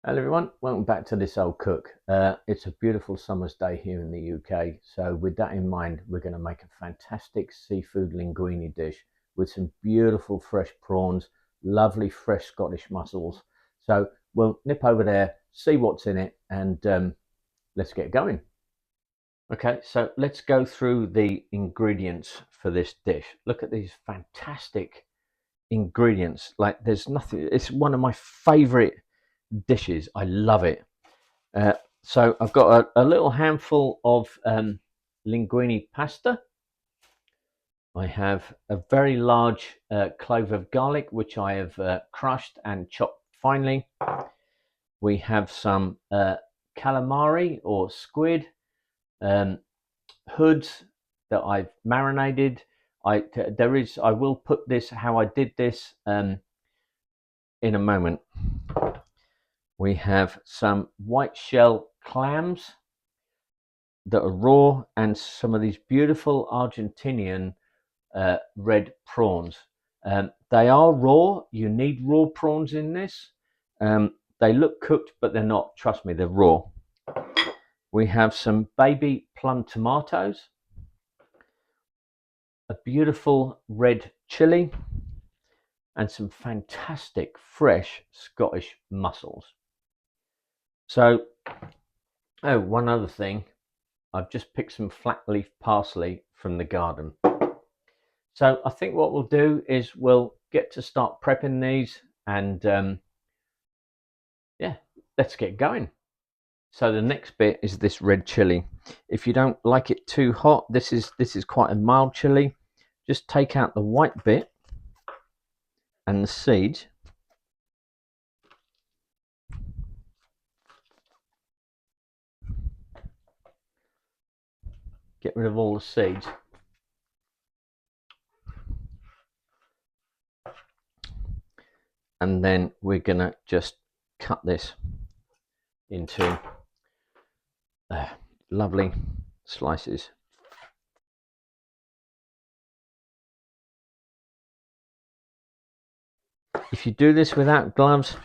Hello everyone, welcome back to This Old Cook. It's a beautiful summer's day here in the UK, so with that in mind we're going to make a fantastic seafood linguine dish with some beautiful fresh prawns, lovely fresh Scottish mussels. So we'll nip over there, see what's in it, and let's get going. Okay, so let's go through the ingredients for this dish. Look at these fantastic ingredients. Like there's nothing, it's one of my favorite dishes. I love it. Uh, so I've got a little handful of linguine pasta. I have a very large clove of garlic, which I have crushed and chopped finely. We have some calamari or squid, hoods that I've marinated. I will put this how I did this in a moment. We have some white shell clams that are raw and some of these beautiful Argentinian red prawns. They are raw. You need raw prawns in this. They look cooked, but they're not. Trust me, they're raw. We have some baby plum tomatoes, a beautiful red chili, and some fantastic fresh Scottish mussels. So, oh, one other thing. I've just picked some flat leaf parsley from the garden. So I think what we'll do is we'll get to start prepping these and yeah, let's get going. So the next bit is this red chili. If you don't like it too hot, this is quite a mild chili. Just take out the white bit and the seeds. Get rid of all the seeds. And then we're gonna just cut this into lovely slices. If you do this without gloves,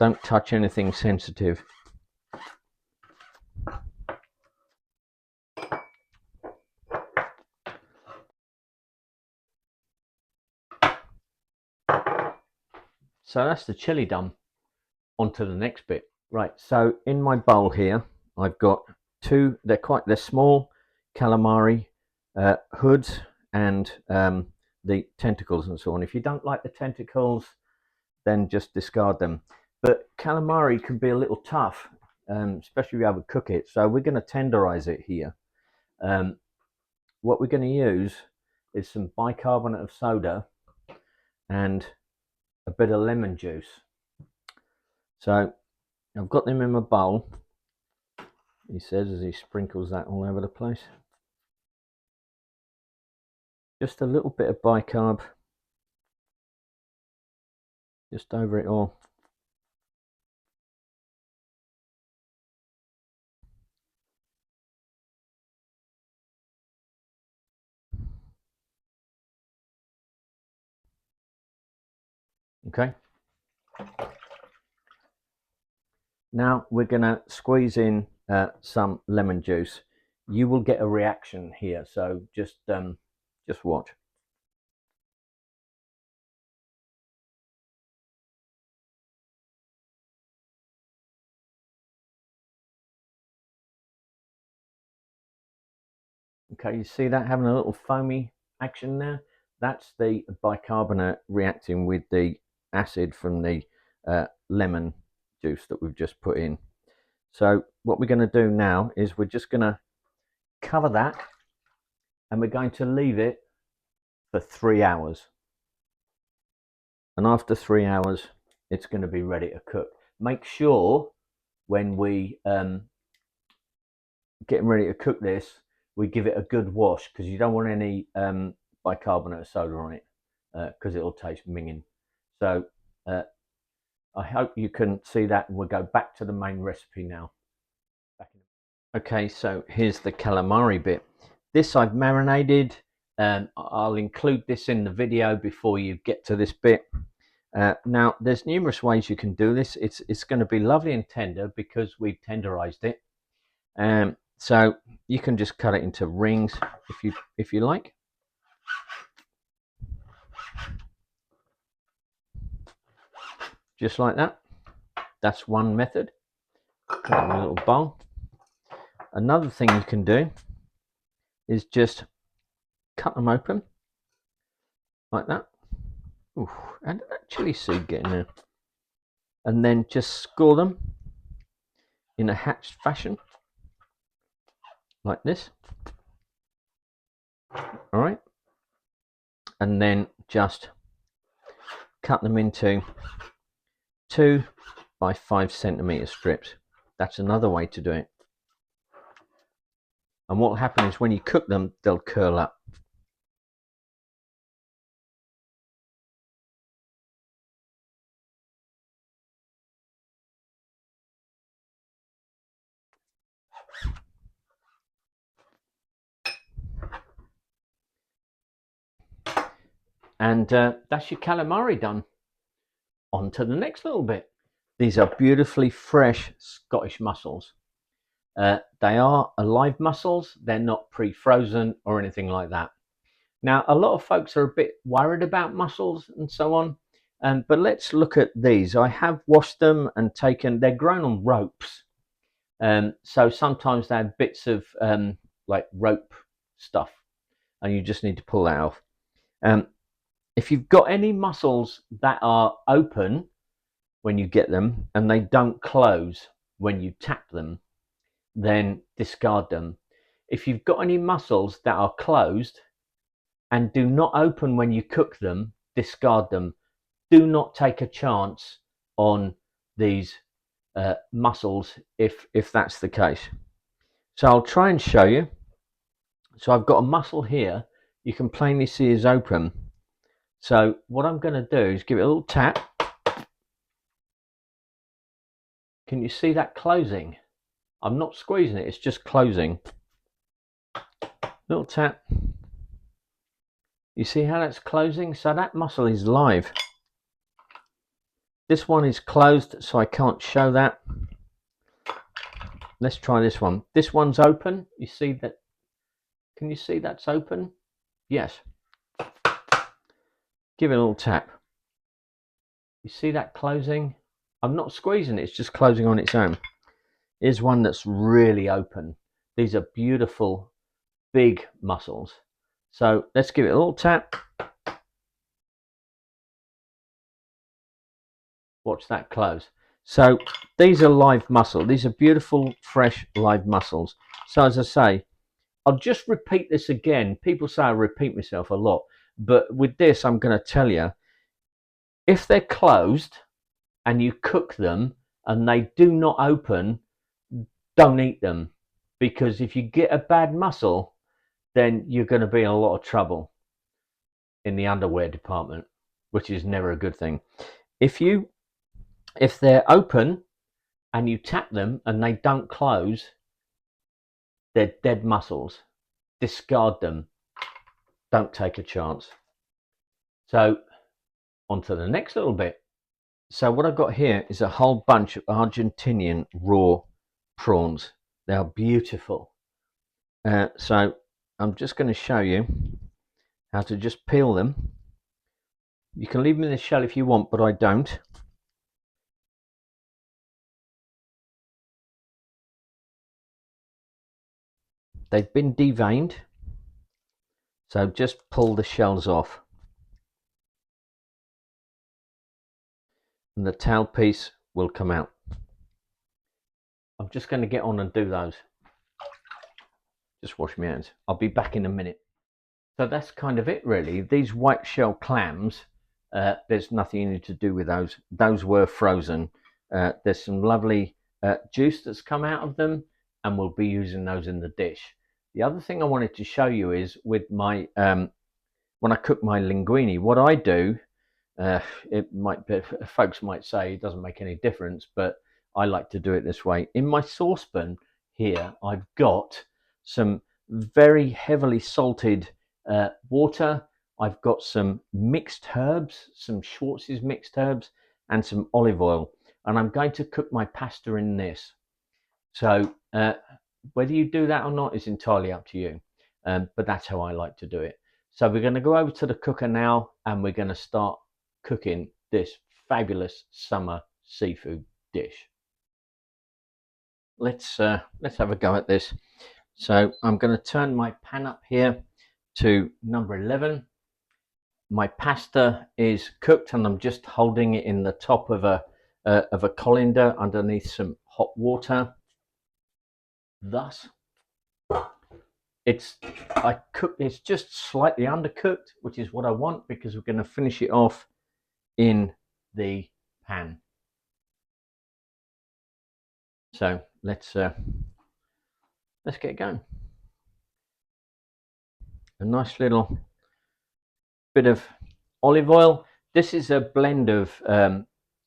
don't touch anything sensitive. So that's the chili done. On to the next bit. Right, so in my bowl here, I've got they're small calamari hoods and the tentacles and so on. If you don't like the tentacles, then just discard them. But calamari can be a little tough, especially if you have to cook it. So we're going to tenderize it here. What we're going to use is some bicarbonate of soda and a bit of lemon juice. So I've got them in my bowl, he says as he sprinkles that all over the place. Just a little bit of bicarb just over it all. Okay. Now we're going to squeeze in some lemon juice. You will get a reaction here, so just watch. Okay, you see that having a little foamy action there? That's the bicarbonate reacting with the acid from the lemon juice that we've just put in. So what we're going to do now is we're just going to cover that and we're going to leave it for 3 hours. And after 3 hours, it's going to be ready to cook. Make sure when we getting ready to cook this, we give it a good wash because you don't want any bicarbonate of soda on it because it'll taste minging. So I hope you can see that, and we'll go back to the main recipe now. Okay, so here's the calamari bit. This I've marinated. I'll include this in the video before you get to this bit. Now, there's numerous ways you can do this. It's going to be lovely and tender because we've tenderized it. So you can just cut it into rings if you like. Just like that. That's one method. Put it in a little bowl. Another thing you can do is just cut them open like that. Ooh, and that chili seed get in there. And then just score them in a hatched fashion like this. All right. And then just cut them into 2 by 5 centimeter strips. That's another way to do it. And what will happen is when you cook them, they'll curl up. And that's your calamari done. On to the next little bit. These are beautifully fresh Scottish mussels. They are alive mussels. They're not pre-frozen or anything like that. Now, a lot of folks are a bit worried about mussels and so on. But let's look at these. I have washed them and taken, they're grown on ropes. So sometimes they have bits of like rope stuff and you just need to pull that off. If you've got any mussels that are open when you get them and they don't close when you tap them, then discard them. If you've got any mussels that are closed and do not open when you cook them, discard them. Do not take a chance on these mussels if that's the case. So I'll try and show you. So I've got a mussel here. You can plainly see is open. So what I'm going to do is give it a little tap. Can you see that closing? I'm not squeezing it, it's just closing. Little tap. You see how that's closing? So that mussel is live. This one is closed, so I can't show that. Let's try this one. This one's open. You see that? Can you see that's open? Yes. Give it a little tap. You see that closing? I'm not squeezing it, it's just closing on its own. Here's one that's really open. These are beautiful, big mussels. So let's give it a little tap. Watch that close. So these are live mussel. These are beautiful, fresh, live mussels. So as I say, I'll just repeat this again. People say I repeat myself a lot. But with this, I'm going to tell you, if they're closed and you cook them and they do not open, don't eat them. Because if you get a bad mussel, then you're going to be in a lot of trouble in the underwear department, which is never a good thing. If they're open and you tap them and they don't close, they're dead mussels. Discard them. Don't take a chance. So on to the next little bit. So what I've got here is a whole bunch of Argentinian raw prawns. They are beautiful. So I'm just going to show you how to just peel them. You can leave them in the shell if you want, but I don't. They've been deveined, so just pull the shells off. And the tail piece will come out. I'm just going to get on and do those. Just wash my hands. I'll be back in a minute. So that's kind of it really. These white shell clams, there's nothing you need to do with those. Those were frozen. There's some lovely juice that's come out of them and we'll be using those in the dish. The other thing I wanted to show you is with my, when I cook my linguine, what I do, it might be, folks might say it doesn't make any difference, but I like to do it this way. In my saucepan here, I've got some very heavily salted water. I've got some mixed herbs, some Schwartz's mixed herbs, and some olive oil. And I'm going to cook my pasta in this. So whether you do that or not is entirely up to you. But that's how I like to do it. So we're going to go over to the cooker now, and we're going to start cooking this fabulous summer seafood dish. Let's have a go at this. So I'm going to turn my pan up here to number 11. My pasta is cooked, and I'm just holding it in the top of a colander underneath some hot water. Thus, it's just slightly undercooked, which is what I want, because we're going to finish it off in the pan. So let's get going. A nice little bit of olive oil. This is a blend of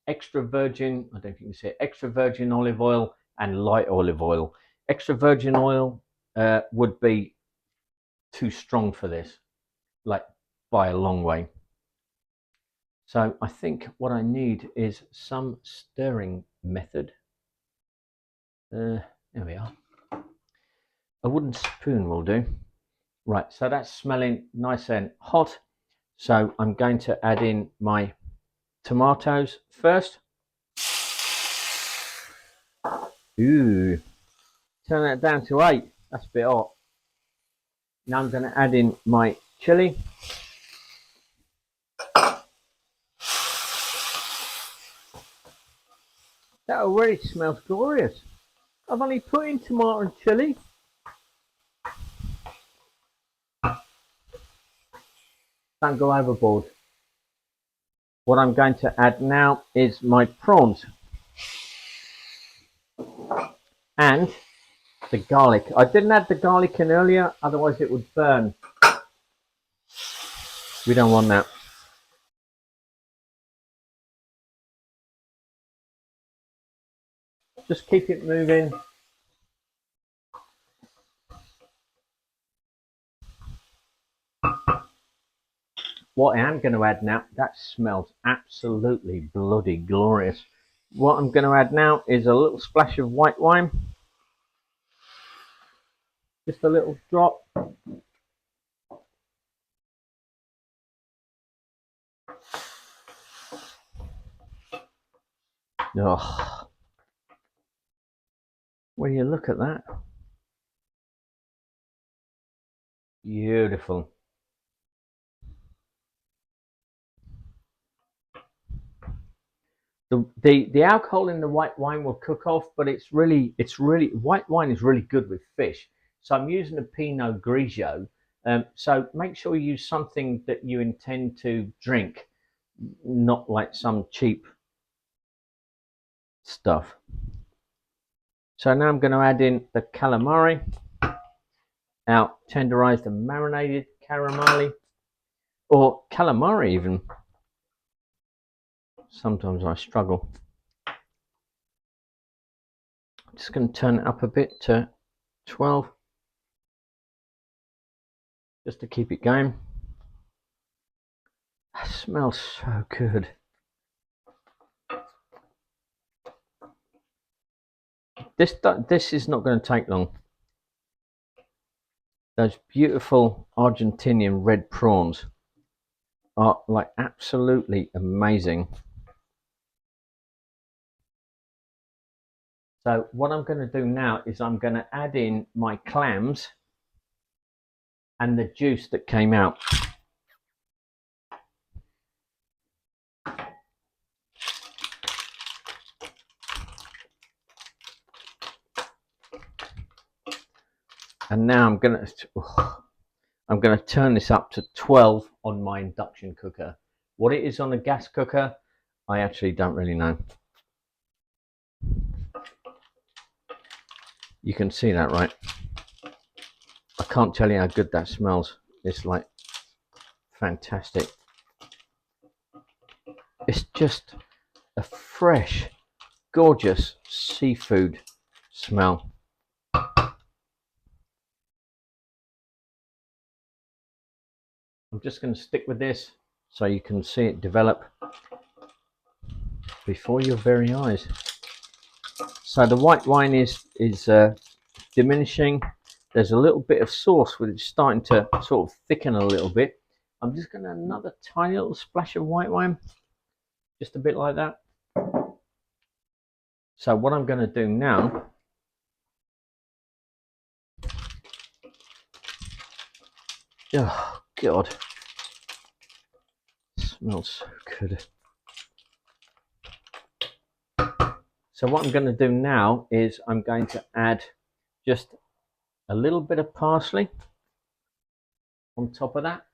extra virgin, I don't think you can say extra virgin olive oil and light olive oil. Extra virgin oil would be too strong for this, like by a long way. So I think what I need is some stirring method. There we are. A wooden spoon will do. Right, so that's smelling nice and hot. So I'm going to add in my tomatoes first. Ooh, turn that down to 8. That's a bit hot. Now I'm going to add in my chili. That already smells glorious. I've only put in tomato and chili. Don't go overboard. What I'm going to add now is my prawns and the garlic. I didn't add the garlic in earlier, otherwise it would burn. We don't want that. Just keep it moving. What I am going to add now, that smells absolutely bloody glorious. What I'm going to add now is a little splash of white wine. Just a little drop. Oh, will you look at that? Beautiful. The alcohol in the white wine will cook off, but it's really white wine is really good with fish. So I'm using a Pinot Grigio. So make sure you use something that you intend to drink, not like some cheap stuff. So now I'm going to add in the calamari, our tenderised and marinated calamari, or calamari even. Sometimes I struggle. I'm just going to turn it up a bit to 12, just to keep it going. That smells so good. This is not going to take long. Those beautiful Argentinian red prawns are like absolutely amazing. So what I'm going to do now is I'm going to add in my clams and the juice that came out. And now I'm going to turn this up to 12 on my induction cooker. What it is on a gas cooker, I actually don't really know. You can see that, right? I can't tell you how good that smells. It's like fantastic. It's just a fresh, gorgeous seafood smell. I'm just going to stick with this so you can see it develop before your very eyes. So the white wine is diminishing. There's a little bit of sauce which is starting to sort of thicken a little bit. I'm just going to add another tiny little splash of white wine, just a bit like that. So what I'm going to do now, oh God, it smells so good. So what I'm going to do now is I'm going to add just a little bit of parsley on top of that.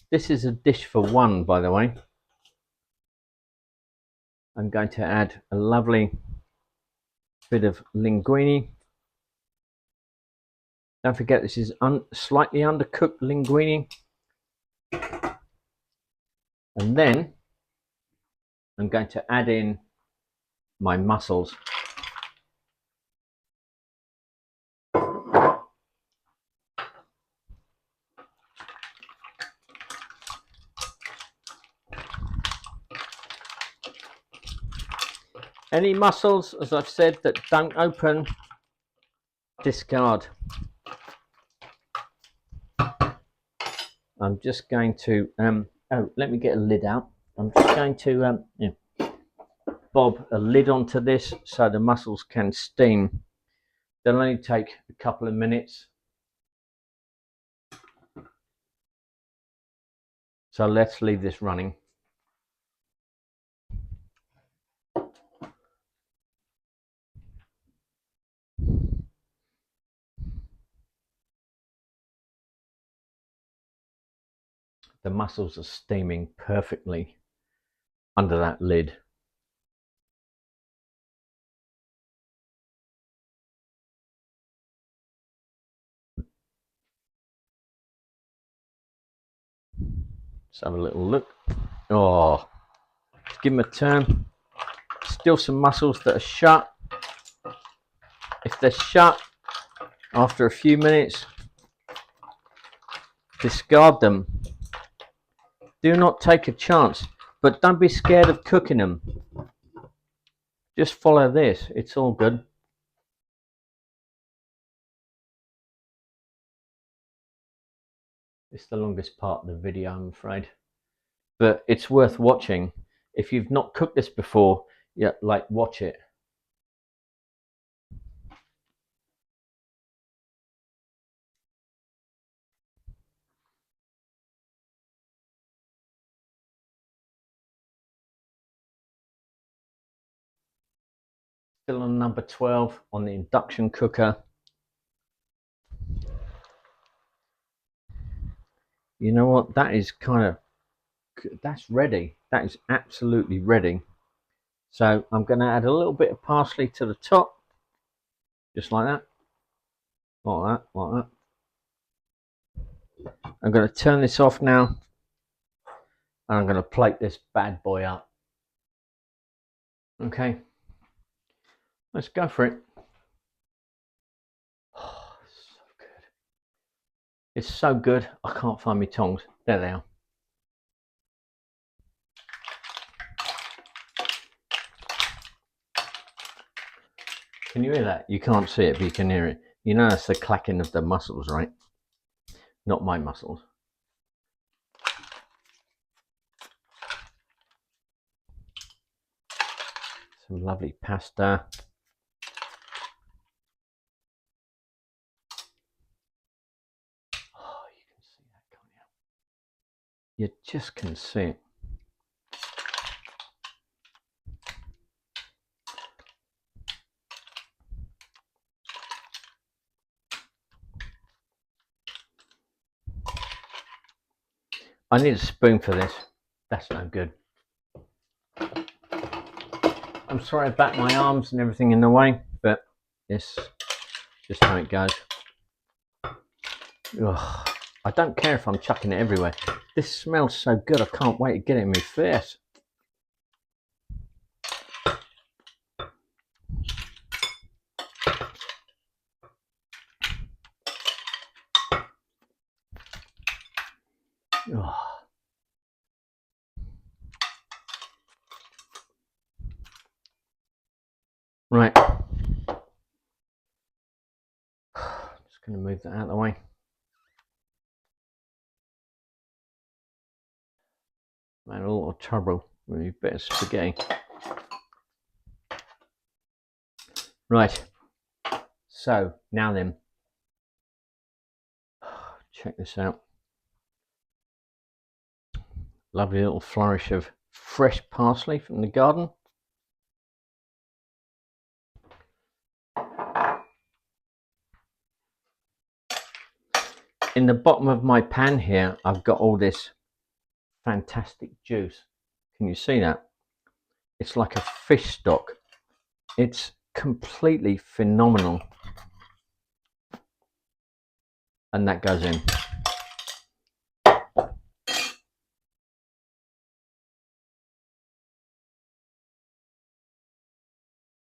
This is a dish for one, by the way. I'm going to add a lovely bit of linguine. Don't forget, this is slightly undercooked linguine. And then I'm going to add in my mussels. Any mussels, as I've said, that don't open, discard. I'm just going to, oh, let me get a lid out. I'm just going to bob a lid onto this so the mussels can steam. They'll only take a couple of minutes. So let's leave this running. The mussels are steaming perfectly under that lid. Let's have a little look. Oh, let's give them a turn. Still some mussels that are shut. If they're shut after a few minutes, discard them. Do not take a chance, but don't be scared of cooking them. Just follow this, it's all good. It's the longest part of the video, I'm afraid, but it's worth watching. If you've not cooked this before, yeah, like, watch it. Still on number 12 on the induction cooker. You know what, that is kind of, that's ready. That is absolutely ready. So I'm going to add a little bit of parsley to the top, just like that, like that, like that. I'm going to turn this off now, and I'm going to plate this bad boy up. Okay, let's go for it. Oh, so good. It's so good, I can't find my tongs. There they are. Can you hear that? You can't see it, but you can hear it. You know that's the clacking of the mussels, right? Not my mussels. Some lovely pasta. Oh, you can see that, can't you? You just can see it. I need a spoon for this. That's no good. I'm sorry about my arms and everything in the way, but it's just how it goes. Ugh. I don't care if I'm chucking it everywhere. This smells so good, I can't wait to get it in my face. Oh. Right, just going to move that out of the way. Made a lot of trouble with a bit of spaghetti. Right, so now then, check this out. Lovely little flourish of fresh parsley from the garden. In the bottom of my pan here, I've got all this fantastic juice. Can you see that? It's like a fish stock. It's completely phenomenal. And that goes in.